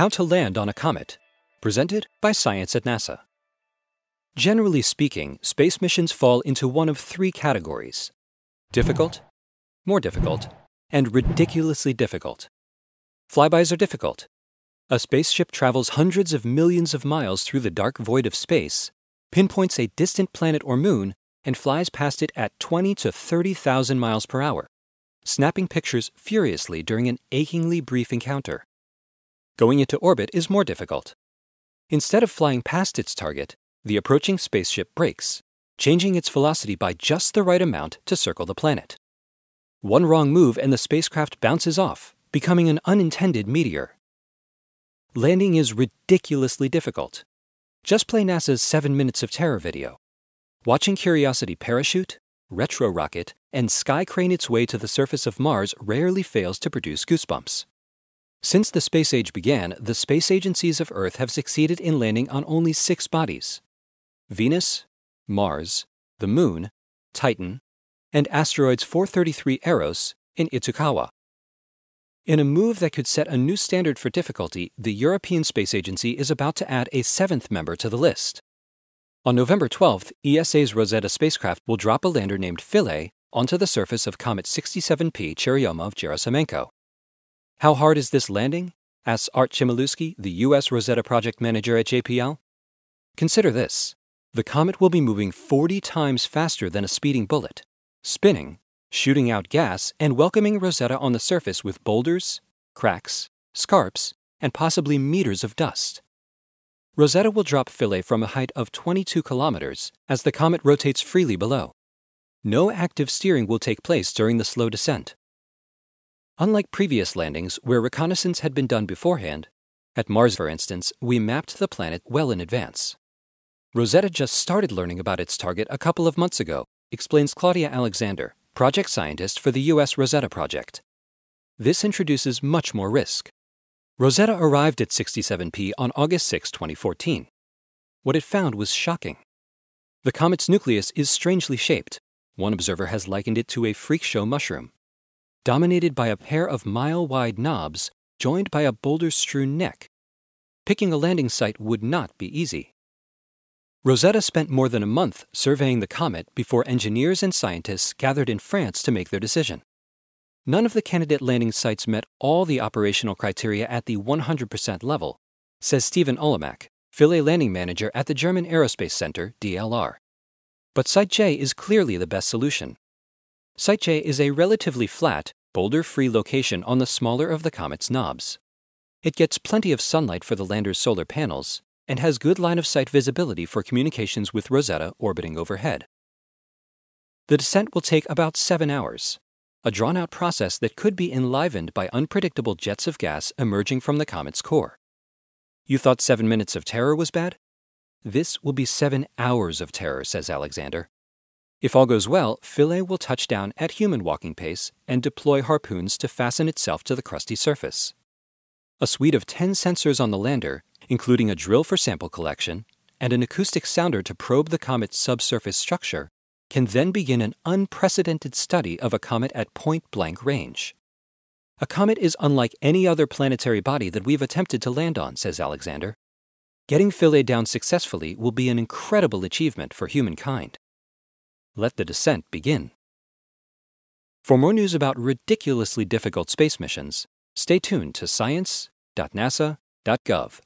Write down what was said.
How to Land on a Comet, presented by Science at NASA. Generally speaking, space missions fall into one of three categories: difficult, more difficult, and ridiculously difficult. Flybys are difficult. A spaceship travels hundreds of millions of miles through the dark void of space, pinpoints a distant planet or moon, and flies past it at 20 to 30,000 miles per hour, snapping pictures furiously during an achingly brief encounter. Going into orbit is more difficult. Instead of flying past its target, the approaching spaceship brakes, changing its velocity by just the right amount to circle the planet. One wrong move and the spacecraft bounces off, becoming an unintended meteor. Landing is ridiculously difficult. Just play NASA's 7 Minutes of Terror video. Watching Curiosity parachute, retro-rocket, and sky crane its way to the surface of Mars rarely fails to produce goosebumps. Since the space age began, the space agencies of Earth have succeeded in landing on only 6 bodies: Venus, Mars, the Moon, Titan, and asteroids 433 Eros in Itokawa. In a move that could set a new standard for difficulty, the European Space Agency is about to add a 7th member to the list. On November 12th, ESA's Rosetta spacecraft will drop a lander named Philae onto the surface of Comet 67P Churyumov-Gerasimenko. How hard is this landing? Asks Art Chmielewski, the U.S. Rosetta project manager at JPL. Consider this. The comet will be moving 40 times faster than a speeding bullet, spinning, shooting out gas, and welcoming Rosetta on the surface with boulders, cracks, scarps, and possibly meters of dust. Rosetta will drop Philae from a height of 22 kilometers as the comet rotates freely below. No active steering will take place during the slow descent. Unlike previous landings where reconnaissance had been done beforehand, at Mars, for instance, we mapped the planet well in advance. Rosetta just started learning about its target a couple of months ago, explains Claudia Alexander, project scientist for the U.S. Rosetta project. This introduces much more risk. Rosetta arrived at 67P on August 6, 2014. What it found was shocking. The comet's nucleus is strangely shaped. One observer has likened it to a freak show mushroom, dominated by a pair of mile-wide knobs joined by a boulder-strewn neck. Picking a landing site would not be easy. Rosetta spent more than a month surveying the comet before engineers and scientists gathered in France to make their decision. None of the candidate landing sites met all the operational criteria at the 100% level, says Stephen Olemak, Philae landing manager at the German Aerospace Center, DLR. But Site J is clearly the best solution. Site J is a relatively flat, boulder-free location on the smaller of the comet's knobs. It gets plenty of sunlight for the lander's solar panels and has good line-of-sight visibility for communications with Rosetta orbiting overhead. The descent will take about 7 hours, a drawn-out process that could be enlivened by unpredictable jets of gas emerging from the comet's core. You thought 7 minutes of terror was bad? This will be 7 hours of terror, says Alexander. If all goes well, Philae will touch down at human walking pace and deploy harpoons to fasten itself to the crusty surface. A suite of 10 sensors on the lander, including a drill for sample collection and an acoustic sounder to probe the comet's subsurface structure, can then begin an unprecedented study of a comet at point-blank range. A comet is unlike any other planetary body that we've attempted to land on, says Alexander. Getting Philae down successfully will be an incredible achievement for humankind. Let the descent begin. For more news about ridiculously difficult space missions, stay tuned to science.nasa.gov.